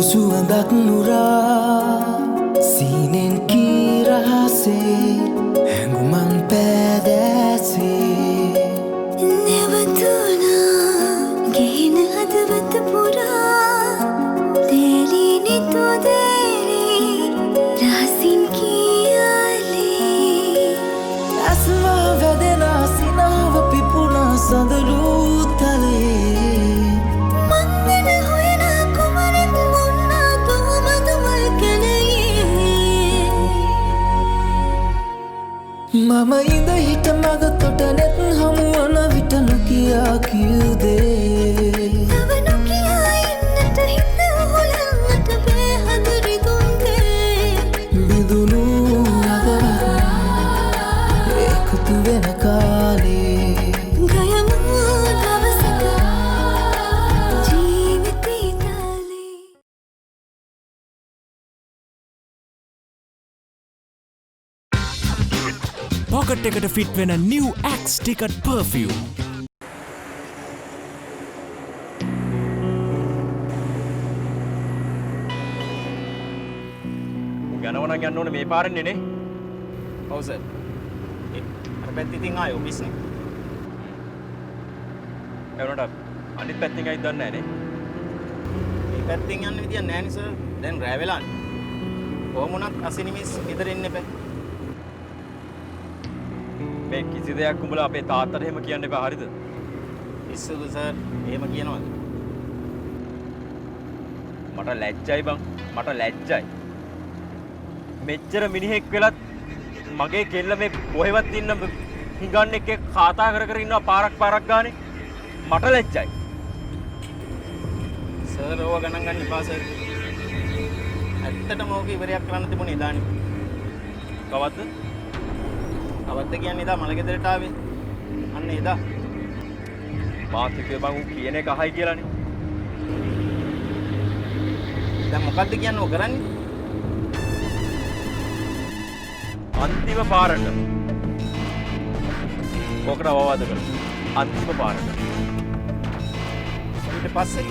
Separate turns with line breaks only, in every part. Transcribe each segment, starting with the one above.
සුවඳක් නුරා සීනෙන් කීරහසේ හැඟුමන් පෑදෑසේ
නැවතුනා ගෙහින හදවත පුරා තේලී නිතුදේලී රහසින් කියාලේ
ඇස්වා වැදෙනා සිනාව පිපුණා සඳලූ තලේ මම ඉඳ හිට මග තොට නෙත් හමුවන විට නොකියා කිව්දේ
තව නොකියා ඉන්නට හිත හොලන්නට බේහදරිදුන්දේ
බිඳුණු අදවන එකතු වෙන කාලේ
ගයමු දවසක ජීවිතේ තාලේ
Pocket එකට ෆිට වෙන new Axe Ticket perfume.
යනවනම් යන්න ඕනේ මේ පාරෙන්නේ නේ.
ඔව් සර්. අර පැත්තේ ඉතින් ආයේ ඔෆිස් නේ.
ඒ වුණාට අනිත් පැත්තෙන් ඇයි දන්නේ නැහැ නේ.
මේ පැත්තෙන් යන්න විදියක් නැහැ නේ සර්. දැන් රෑ වෙලානේ. කොහොම වුණත් අසිනිමිස් ගෙදර එන්න එපා.
මේ කිසි දෙයක් උඹලා අපේ තාත්තට එහෙම කියන්න එපා හරිද?
ඉස්සුදු සර් එහෙම කියනවද?
මට ලැජ්ජයි බං. මට ලැජ්ජයි. මෙච්චර මිනිහෙක් වෙලත් මගේ කෙල්ල මේ කොහෙවත් ඉන්න හිඟන්න එක්ක කතා කර කර ඉන්නවා පාරක් ගානේ. මට ලැජ්ජයි.
සර් ඕව ගණන් ගන්න එපා සර්. ඇත්තටම ඕක ඉවරයක් කරන්න තිබුණේ එදානේ.
කවද්ද?
අවද්ද කියන්නේ එදා මල ගෙදරට ආවේ. අන්න එදා.
මාත් කිව්වේ බං ඌ කියන එක අහයි කියලානේ.
දැන් මොකද්ද කියන්නේ ඔය කරන්නේ?
අන්තිම පාරට. කොකට වවාද කරමු. අන්තිම පාරට.
ඊට පස්සේ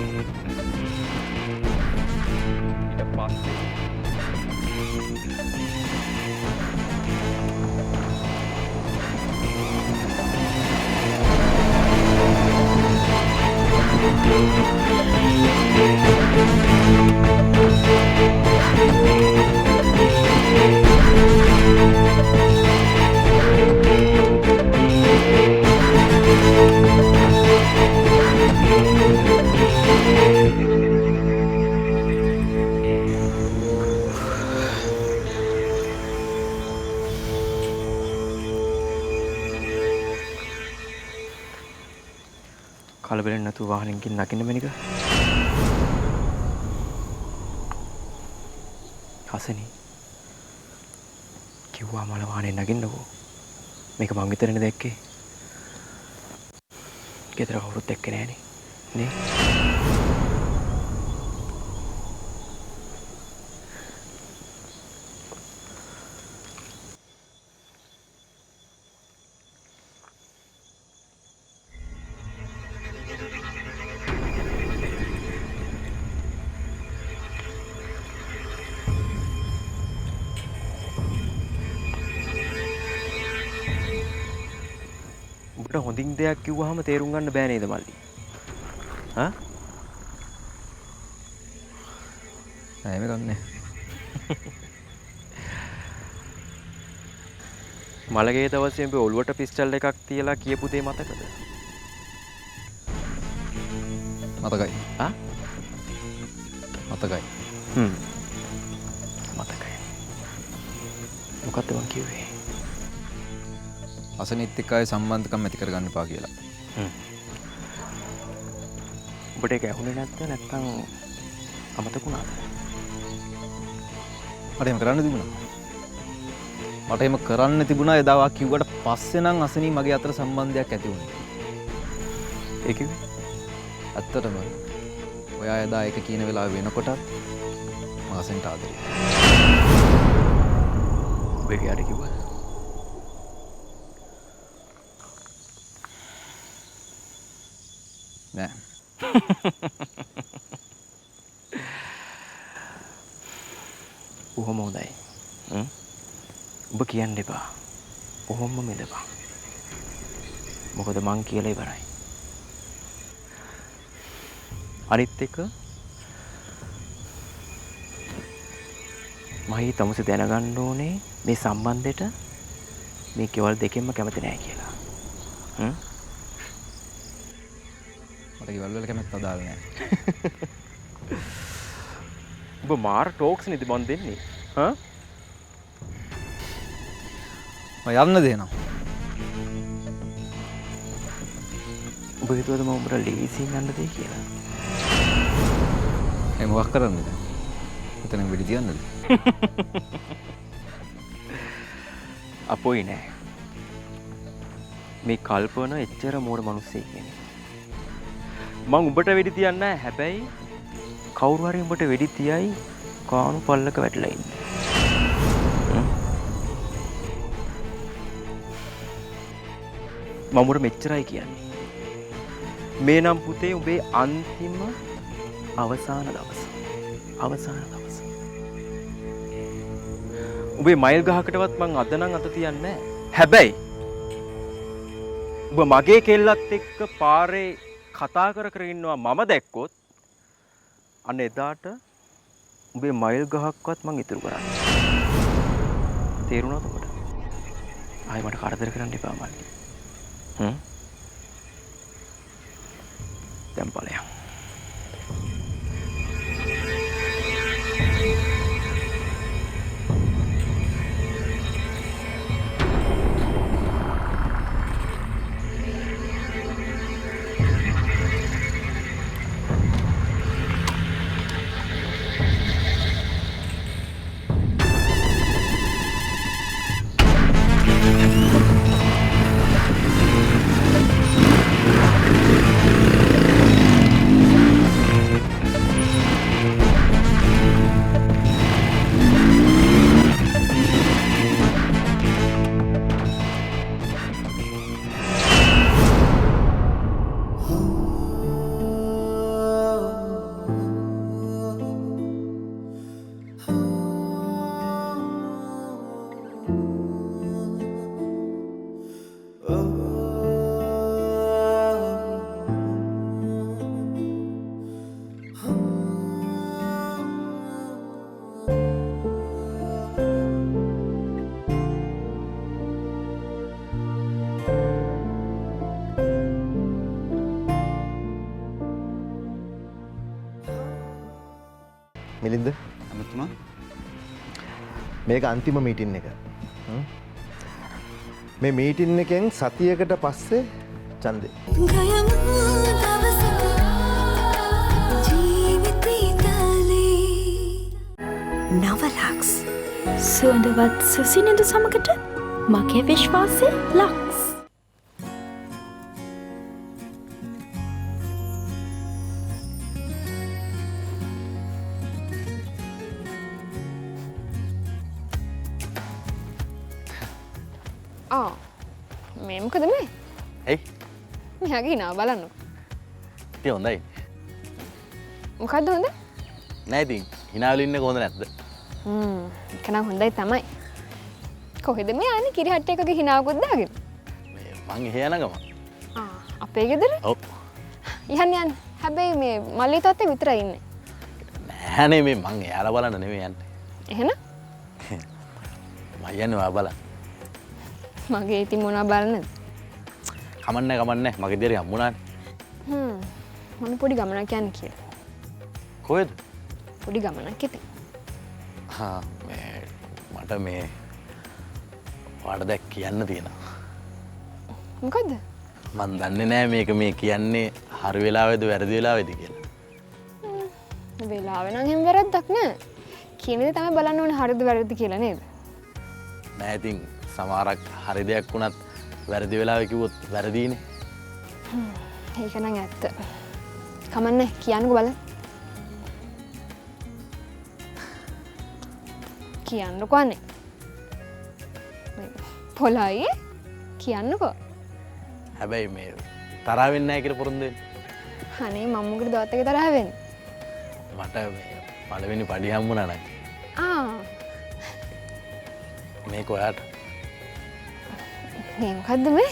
කලබලෙන් නැතුව වාහනෙන් ගිහින් නගින්න මෙනික. හසනි. කිව්වා මල වාහනේ නගින්නකෝ. මේක මං විතරනේ දැක්කේ. ගෙදර කවුරුත් දැක්කේ නෑනේ. නේ? උඹට හොඳින් දෙයක් කිව්වහම තේරුම් ගන්න බෑ නේද මල්ලි? හා?
නෑ මේක ගන්නෑ.
මලගේ දවසේ උඹ ඔළුවට පිස්ටල් එකක් තියලා කියපු දේ මතකද?
මතකයි.
හා?
මතකයි.
මතකයි. මොකක්ද මං කිව්වේ?
අසනිත් එක්කයි සම්බන්ධකම් ඇති කරගන්න එපා කියලා.
ඔබට ඒක ඇහුනේ නැත්නම් අමතක වුණාද?
මට එහෙම කරන්න තිබුණා. මට එහෙම කරන්න තිබුණා එදා වා කිව්වට පස්සේ නම් අසනී මගේ අතර සම්බන්ධයක් ඇති වුණේ.
ඒ කිව්වේ?
ඇත්තටම ඔයා එදා ඒක කියන වෙලාව වෙනකොට මම අසෙන්ට ආදරේ.
ඔබ එයාට කිව්වද?
නෑ.
බොහොම හොඳයි. ඔබ කියන්න එපා. කොහොම මෙලපන්. මොකද මං කියලා ඉවරයි. අනිත් එක මහී තමුසේ දැනගන්න ඕනේ මේ සම්බන්ධෙට මේ කෙවල් දෙකෙන්ම කැමති නැහැ කියලා.
මට ගෙවල් වල කැමැත්ත අදාළ නැහැ.
ඔබ මාර ටෝක්ස් නේද මන් දෙන්නේ? හා?
මම යන්න දෙනවා.
ඔබ හිතුවද මම උඹට ලීසින් යන්න දෙයි කියලා?
ඒ මොකක් කරන්නද? එතන වෙඩි තියන්නද?
අපොයි නෑ. මේ කල්පන එච්චර මෝඩ මිනිස්සෙක් නෙමෙයි. මං උඹට වෙඩි තියන්නේ නැහැ. හැබැයි කවුරු හරි උඹට වෙඩි තියයි කාණු පල්ලක වැටලා ඉන්නේ. මම උඹට මෙච්චරයි කියන්නේ. මේ නම් පුතේ උඹේ අන්තිම අවසාන දවස. අවසාන දවස. උඹේ මයිල් ගහකටවත් මං අද නම් අත තියන්නේ නැහැ. හැබැයි ඔබ මගේ කෙල්ලත් එක්ක පාරේ කතා කර කර ඉන්නවා මම දැක්කොත් අන්න එදාට උඹේ මයිල් ගහක්වත් මං ඉතුරු කරන්නේ. තේරුණාද ඔබට? ආයෙ මට කරදර කරන්න එපා මල්ලි. දැන් බලයන්.
මිලින්ද
අමතුමා
මේක අන්තිම මීටින් එක. මේ මීටින් එකෙන් සතියකට පස්සේ ඡන්දේ.
ගයමු දවසක ජීවිතේ නවලක්ස් සුවඳවත් සුසිනිඳු සමගට මගේ විශ්වාසය ලක්ස්.
මේ මොකද මේ?
ඇයි?
මෙයාගේ hina බලන්න.
ඉතින් හොඳයි.
මොකද්ද හොඳ?
නෑ ඉතින් hina වෙලා ඉන්නේ කොහොමද නැද්ද?
ඒක නම් හොඳයි තමයි. කොහෙද මේ ආන්නේ කිරිහට්ට එකක hinaවකුත් දාගෙන?
මේ මං එහෙ යන ගම.
අපේ ගෙදර?
ඔව්.
යන්න. හැබැයි මේ මල්ලි තාත්තේ විතරයි ඉන්නේ.
නෑනේ මේ මං එයාලා බලන්න නෙමෙයි යන්නේ.
එහෙනම්?
මම යන්නේ ඔයා බලන්න.
මගේ ඉතින් මොනවා බලන්නද?
කමන්නේ මගේ දෙරේ හම්බුණානේ.
මම පොඩි ගමනක් යන්න කියලා.
කොහෙද?
පොඩි ගමනක් ඉතින්.
මේ මට මේ ඔයාලට දැක් කියන්න තියෙනවා.
මොකද්ද?
මන් දන්නේ නෑ මේක මේ කියන්නේ හරි වෙලාවේද වැරදි වෙලාවේද කියලා.
වෙලාව නම් හැම වැරද්දක් නෑ. කියන දේ තමයි බලන්න ඕනේ හරිද වැරදිද කියලා නේද?
නෑ ඉතින් සමහරක් හරි දෙයක් වුණත් වැරදි වෙලාවෙ කිව්වොත් වැරදීනේ.
ඒක නම් ඇත්ත. කමන්නේ කියන්නකෝ බලන්න. කියන්නකෝ අනේ. පොළයි කියන්නකෝ.
හැබැයි මේ තරහ වෙන්නේ නැහැ කියලා පොරොන්දු වෙන්න.
අනේ මම මොකටද දවස් එක තරහ වෙන්නේ?
මට මේ පළවෙනි පඩි හම්බුණා නම්.
මේක ඔයාට
මේ මොකද්ද මේ?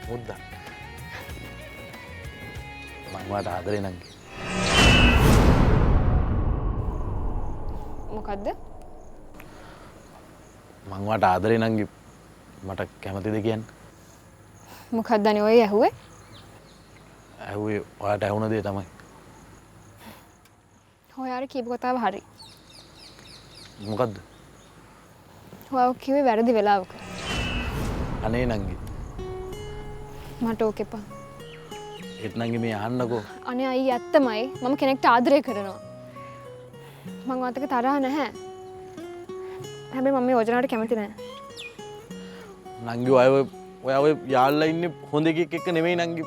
මුද්දා මං වාට ආදරේ නංගි
මොකද්ද?
මං වාට ආදරේ නංගි මට කැමතිද කියන්න
මොකක්ද අනේ ඔය ඇහුවේ?
ඇහුවේ ඔයාට ඇහුණ දේ තමයි
ඔයාට කියපු කතාව හරි.
මොකද්ද
ඔයා කිව්වේ වැරදි වෙලාවක.
අනේ නංගි
මට ඕක එපා.
ඒත් නංගි මේ අහන්නකෝ
අනේ අයියේ ඇත්තමයි මම කෙනෙක්ට ආදරය කරනවා. මං වාතක තරහ නැහැ. හැබැයි මම මේ යෝජනාවට කැමති නැහැ.
නංගි ඔය යාල්ලා ඉන්නේ හොඳ එකෙක් එක්ක නෙමෙයි නංගි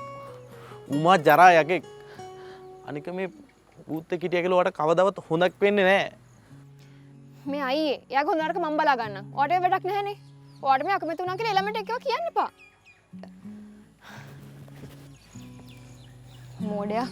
උමා ජරා යකෙක් අනික මේ බූත් එක්ක හිටිය කියලා ඔයාට කවදාවත් හොඳක් වෙන්නේ නැහැ
මේ අයියේ එයාගේ හොඳ නරක මම බලා ගන්නම්. ඔයාට වැඩක් නැහැනේ. ඔයාට මේ අකමැති වුණා කියලා ළමයට එක්කව කියන්න එපා. මෝඩයා.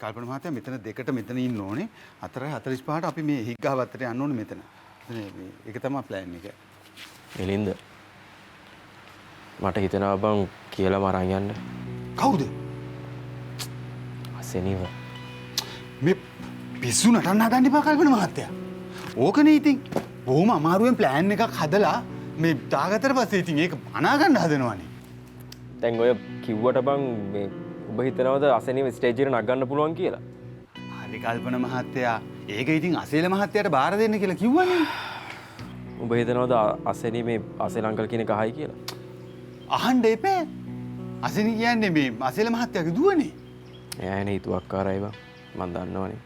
කල්පන මහත්තයා මෙතන දෙකට මෙතන ඉන්න ඕනේ 4:45ට අපි මේ හිග්ගාවත්තට යන්න ඕනේ මෙතන. ඒක තමයි ප්ලෑන් එක.
මිලින්ද මට හිතෙනවා බං කියලා මරන් යන්න.
කවුද?
අසෙනීව.
මේ පිස්සු නටන්න හදන්න එපා කල්පන මහත්තයා. ඕකනේ ඉතින්. බොහොම අමාරුවෙන් ප්ලෑන් එකක් හදලා මේ දාගත්තට පස්සේ ඉතින් ඒක අනා ගන්න හදනවනේ.
දැන් ඔය කිව්වට බං මේ ඔබ හිතනවද අසෙනීව ස්ටේජ් එකට නගන්න පුළුවන් කියලා?
හරි කල්පන මහත්තයා. ඒක ඉතින් අසේල මහත්තයාට බාර දෙන්න කියලා කිව්වනේ.
ඔබ හිතනවද අසෙනීමේ අසේල අංකල් කියන එක හයි කියලා?
අහන්න එපා. අසෙනී කියන්නේ මේ අසේල මහත්තයාගේ දුවනේ.
එයානේ හිතුවක්කාරයි බං. මම දන්නවනේ.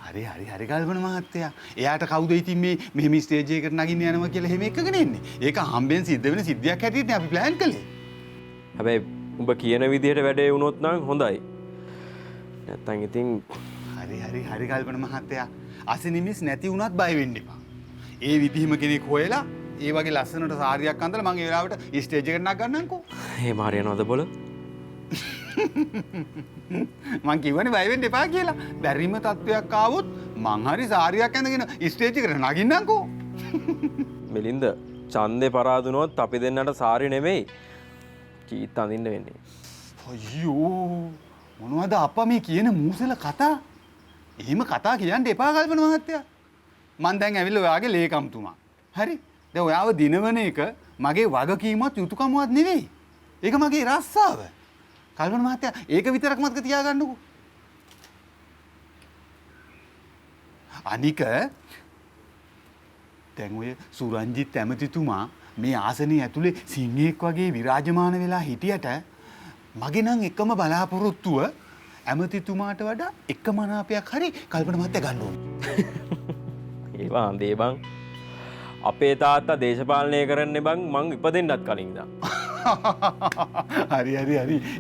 හරි කල්පන මහත්තයා. එයාට කවුද ඉතින් මේ මෙහෙම ස්ටේජ් එකකට නගින්න යනවා කියලා එහෙම එකගෙන එන්නේ. ඒක හම්බෙන් සිද්ධ වෙන සිද්ධියක් හැටියට අපි ප්ලෑන් කළේ.
හැබැයි උඹ කියන විදිහට වැඩේ වුණොත් නම් හොඳයි. නැත්තම් ඉතින්
හරි කල්පන මහත්තයා. අසෙනිමිස් නැති වුණත් බය වෙන්න එපා. ඒ විදිහම කෙනෙක් හොයලා ඒ වගේ ලස්සනට සාරියක් අඳලා මම ඒ වෙලාවට ස්ටේජ් එකට නගන්නම්කෝ.
එහෙම හරියනවද බොල?
මං කිව්වනේ බය වෙන්න එපා කියලා. බැරිම තත්වයක් ආවොත් මං හරි සාරියක් ඇඳගෙන ස්ටේජ් එකට නගින්නම්කෝ.
මිලින්ද ඡන්දේ පරාදුනොත් අපි දෙන්නට සාරි නෙමෙයි කීත් අඳින්න වෙන්නේ.
අයියෝ මොනවද අප්පා මේ කියන මූසල කතා? එහෙම කතා කියන්න එපා කල්පන මහත්තයා. මං දැන් ඇවිල්ලා ඔයාගේ ලේකම්තුමා. හරි? දැන් ඔයාව දිනවන එක මගේ වගකීමත් යුතුයකමවත් නෙවෙයි. ඒක මගේ රස්සාව. කල්පන මහත්තයා ඒක විතරක් මතක තියාගන්නකෝ. අනික දැන් ඔය සුරංජිත් ඇමතිතුමා මේ ආසනයේ ඇතුලේ සිංහෙක් වගේ විරාජමාන වෙලා හිටියට මගේ නම් එකම බලාපොරොත්තුව ඇමතිතුමාට වඩා එක මනාපයක් හරි කල්පන මහත්තයා ගන්න ඕනේ.
ඒවා අන්දේ බං. අපේ තාත්තා දේශපාලනය කරන්නේ බං මං ඉපදෙන්නත් කලින් ඉඳන්.
හරි.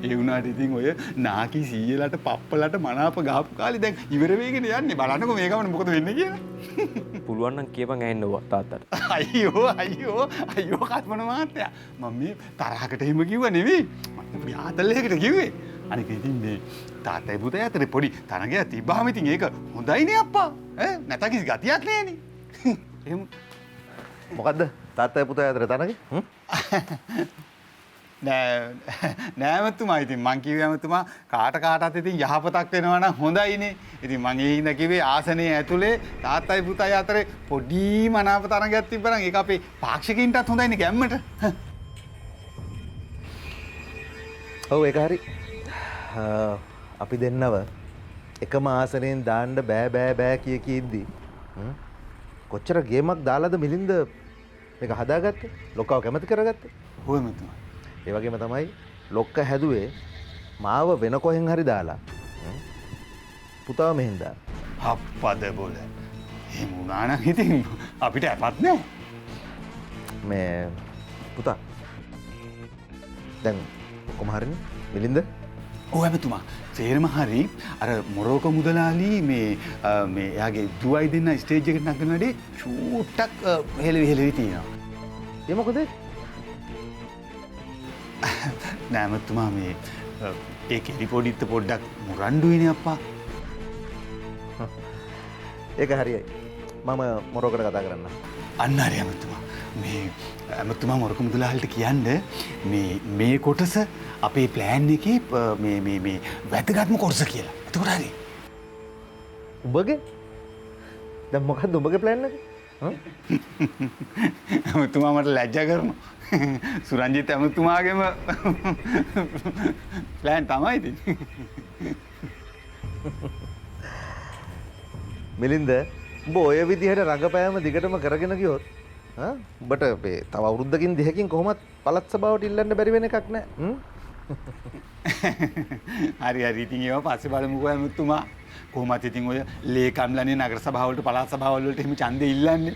ඒ වුණාට ඉතින් ඔය නාකි සීයලට පප්පලට මනාප ගාපු කාලේ දැන් ඉවර වෙගෙන යන්නේ. බලන්නකෝ මේ ගමන මොකද වෙන්නේ කියලා.
පුළුවන් නම් කියපන් ඇහෙන්න තාත්තට.
අයියෝ කල්පන මහත්තයා. මම මේ තරහකට එහෙම කිව්ව නෙවෙයි. මම පොඩි ආතල්යකට කිව්වේ. අනික ඉතින් මේ තාත්තයි පුතයි අතරේ පොඩි තරගයක් තිබ්බාම ඉතින් ඒක හොඳයිනේ අප්පා. නැත්නම් කිසි ගතියක් නැහැනේ. එහෙම
මොකද්ද තාත්තයි පුතයි අතර තරගේ?
නෑමතුමා ඉතින් මං කිව්වේ ඇමතුමා කාටත් ඉතින් යහපතක් වෙනවා නම් හොඳයිනේ. ඉතින් මං ඒ හින්දා කිව්වේ ආසනයේ ඇතුලේ තාත්තයි පුතයි අතරේ පොඩි මනාප තරගයක් තිබ්බනම් ඒක අපේ පාක්ෂිකින්ටත් හොඳයිනේ ගැම්මට.
ඔව් ඒක හරි. අපි දෙන්නව එකම ආසනයෙන් දාන්න බෑ කියිද්දි කොච්චර ගේමක් දාලාද මිලින්ද මේක හදාගත්තේ? ලොක්කව කැමති කරගත්තේ?
හොය මතුමා.
ඒ වගේම තමයි ලොක්ක හැදුවේ මාව වෙන කොහෙන් හරි දාලා පුතාව මෙහෙන් දාලා.
අප්පද බොල. එහෙම වුණා නම් ඉතින් අපිට අපත් නෑ.
මේ පුතා දැන් කොහොම හරිනේ මිලින්ද?
ඔව් ඇමතුමා. තේරම හරි. අර මොරෝකෝ මුදලාලි මේ එයාගේ දුවයි දෙන්න ස්ටේජ් එකට නගන වැඩේ චූට්ටක් හෙලවි තියෙනවා.
ඒ මොකද?
නෑ ඇමතුමා මේ ඒ කෙලි පොඩිත් පොඩ්ඩක් මුරණ්ඩුයිනේ අප්පා.
ඒක හරියයි. මම මොරෝකට කතා කරන්න.
අන්න හරි ඇමතුමා. මේ ඇමතුමා මොරෝකෝ මුදලාලිට කියන්න මේ කොටස අපේ ප්ලෑන් එකේ මේ වැදගත්ම කොටස කියලා. එතකොට හරි.
උඹගේ? දැන් මොකක්ද උඹගේ ප්ලෑන් එක?
ඇමතුමා මට ලැජ්ජා කරනවා. සුරංජිත් ඇමතුමාගේම ප්ලෑන් තමයි ඉතින්.
මිලින්ද උඹ ඔය විදිහට රඟපෑම දිගටම කරගෙන ගියොත් උඹට තව අවුරුද්දකින් දෙකකින් කොහොමත් පළාත් සභාවට ඉල්ලන්න බැරි වෙන එකක් නෑ.
හරි ඉතින් ඒවා පස්සේ බලමුකෝ ඇමතුමා. කොහොමත් ඉතින් ඔය ලේකම්ලානේ නගර සභාවලට පළාත් සභාවලට එහෙම ඡන්දේ ඉල්ලන්නේ.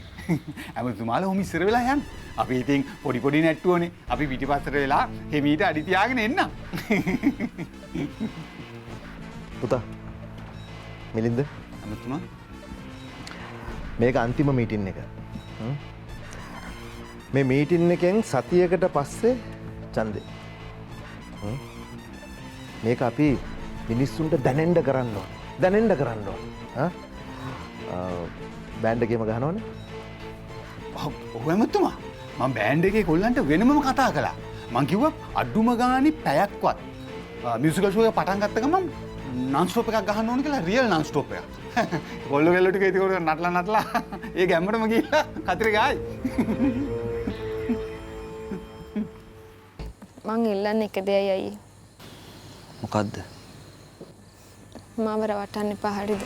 ඇමතුමාලා ඔහොම ඉස්සර වෙලා යන්න. අපි ඉතින් පොඩි නැට්ටුවනේ. අපි පිටිපස්සට වෙලා හිමීට අඩි තියාගෙන එන්න.
පුතා මිලින්ද
ඇමතුමා
මේක අන්තිම මීටින් එක. මේ මීටින් එකෙන් සතියකට පස්සේ ඡන්දේ. මේක අපි මිනිස්සුන්ට දැනෙන්න කරන්න ඕන. බෑන්ඩ් එකේම ගහනවනේ.
ඔව් ඇමතුමා. මම බෑන්ඩ් එකේ කොල්ලන්ට වෙනමම කතා කළා. මං කිව්වා අඩුම ගානේ පැයක්වත් මියුසිකල් ෂෝ එක පටන් ගත්ත ගමන් නන් ස්ටොප් එකක් ගහන්න ඕන කියලා රියල් නන් ස්ටොප් එකක්. කොල්ලෝ කෙල්ලෝ ටික ඒක නටලා ඒ ගැම්මටම ගිහිල්ලා කතරේ ගායි.
මං ඉල්ලන්නේ එක දෙයයි අයියේ.
මොකද්ද?
මාව රවට්ටන්න එපා හරිද?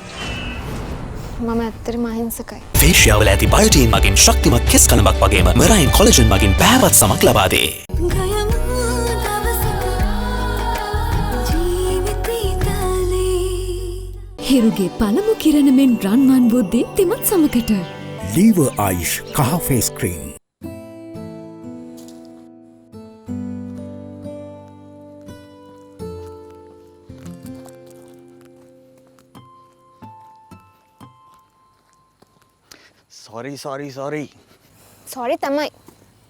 මම ඇත්තටම අහිංසකයි.
ෆේෂියාවල ඇති බයෝටින් මගින් ශක්තිමත් කෙස් කලඹක් වගේම මෙරයින් කොලජන් මගින් පැහැපත් සමක් ලබා දේ.
හිරුගේ පළමු කිරණමෙන් රන්වන් වූ දීප්තිමත් සමකට
ලීවර් ආයුෂ් කහ ෆේස් ක්‍රීම්.
සෝරි තමයි.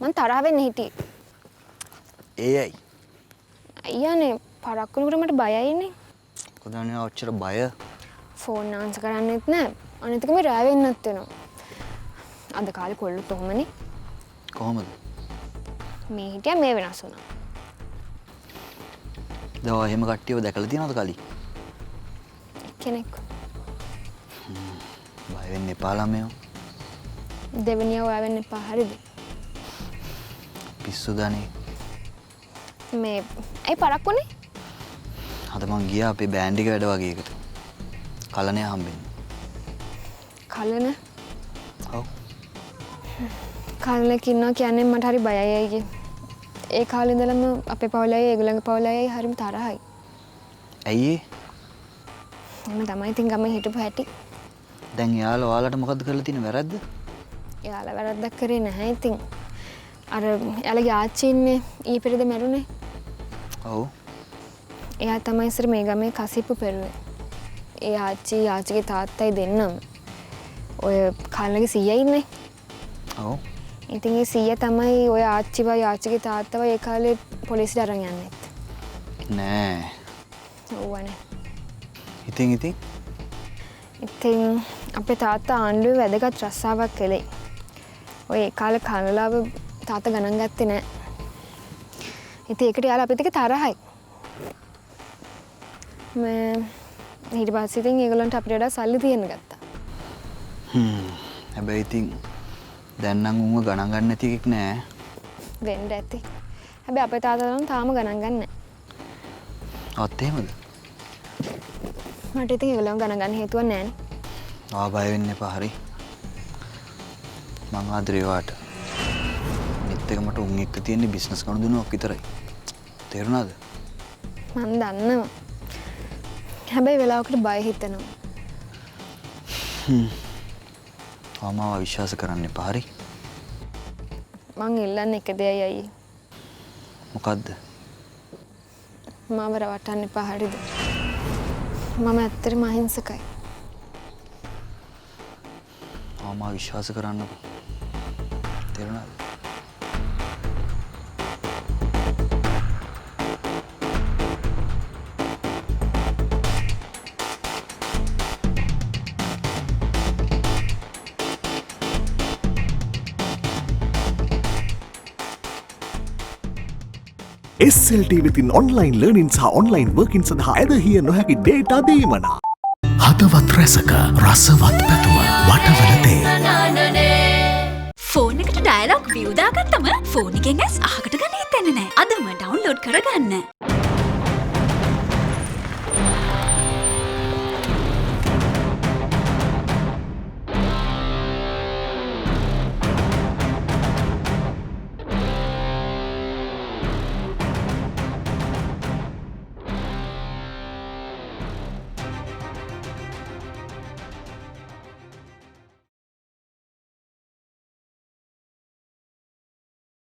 මං තරහ වෙන්න හිටියේ.
ඒ ඇයි?
අයියානේ පරක් වුණාට මට බයයිනේ.
මොකද අනේ ඔච්චර බය?
ෆෝන් ආන්සර් කරන්නෙත් නෑ. අනිත් එක මේ රෑ වෙන්නත් වෙනවා. අද කාලේ කොල්ලොත් ඔහොමනේ.
කොහොමද?
මේ හිටියා මේ වෙනස් වුණා.
දැන් ඔය එහෙම කට්ටියව දැකලා තියෙනවද කලින්?
කෙනෙක්.
බය වෙන්න එපා ළමයෝ.
දෙවෙනිය ඔයා වෙන්න එපා හරිද?
පිස්සුදනේ.
මේ ඇයි පරක් වුණේ?
අද මං ගියා අපේ බෑන්ඩ් එක වැඩ වගේ එකට. කලණය හම්බෙන්න.
කලන?
ඔව්.
කලනක ඉන්නවා කියන්නේ මට හරි බයයි අයියේ. ඒ කාලේ ඉඳලම අපේ පවුලයි ඒගොල්ලන්ගේ පවුලයි හරිම තරහයි.
ඇයි ඒ?
එහෙම තමයි ඉතින් ගමේ හිටපු හැටි.
දැන් යාළුවා ඔයාලට මොකද්ද කරලා තියෙන්නේ වැරද්ද?
එයාලා වැරද්දක් කරේ නැහැ ඉතින්. අර එයාලගේ ආච්චි ඉන්නේ ඊපෙරේද මැරුණේ.
ඔව්.
එයා තමයි ඉස්සර මේ ගමේ කසිප්පු පෙරුවේ. ඒ ආච්චිගේ තාත්තයි දෙන්නම. ඔය කාලේ සීයා ඉන්නේ.
ඔව්.
ඉතින් ඒ සීයා තමයි ඔය ආච්චිවයි ආච්චිගේ තාත්තවයි ඒ කාලේ පොලිසියට අරන් යන්නේ.
නෑ.
ඔව්වනේ.
ඉතින්
අපේ තාත්තා ආණ්ඩුවේ වැදගත් රස්සාවක් කළේ. ඔය ඒ කාලේ කනලාව තාත්තා ගණන් ගත්තේ නෑ. ඉතින් ඒකට යාළුවා අපිත් එක්ක තරහයි. ඊට පස්සේ ඉතින් ඒගොල්ලන්ට අපිට වඩා සල්ලි තියන්න ගත්තා.
හැබැයි ඉතින් දැන් නම් උන්ව ගණන් ගන්න නැති එකක් නෑ.
වෙන්න ඇති. හැබැයි අපේ තාත්තා නම් තාම ගණන් ගන්න නෑ.
අත් එහෙමද?
මට ඉතින් ඒගොල්ලන් ගණන් ගන්න හේතුවක් නෑනේ.
ආ බය වෙන්න එපා හරි. මං ආදරේ වාට. නිත් එක මට උන් එක්ක තියෙන බිස්නස් කරන දුන්නාක් විතරයි. තේරුණාද?
මම දන්නවා. හැබැයි වෙලාවකට බය හිතෙනවා.
මාව විශ්වාස කරන්න එපා හරි.
මං ඉල්ලන්නේ එක දෙයයි අයියේ.
මොකද්ද?
මාව රවට්ටන්න එපා හරිද? මම ඇත්තටම අහිංසකයි.
ආමා විශ්වාස කරන්නකෝ. තේරුණාද?
SLT වෙතින් ඔන්ලයින් ලර්නින් සහ ඔන්ලයින් වර්කින් සඳහා ඇදහිය නොහැකි ඩේටා දීමන. හදවත් රැසක රසවත් පැතුම වටවලතේ.
ෆෝන් එකට ඩයලොග් view දාගත්තම ෆෝන් එකෙන් ඇස් අහකට ගන්න හිතෙන්නේ නැහැ. අදම ඩවුන්ලෝඩ් කරගන්න.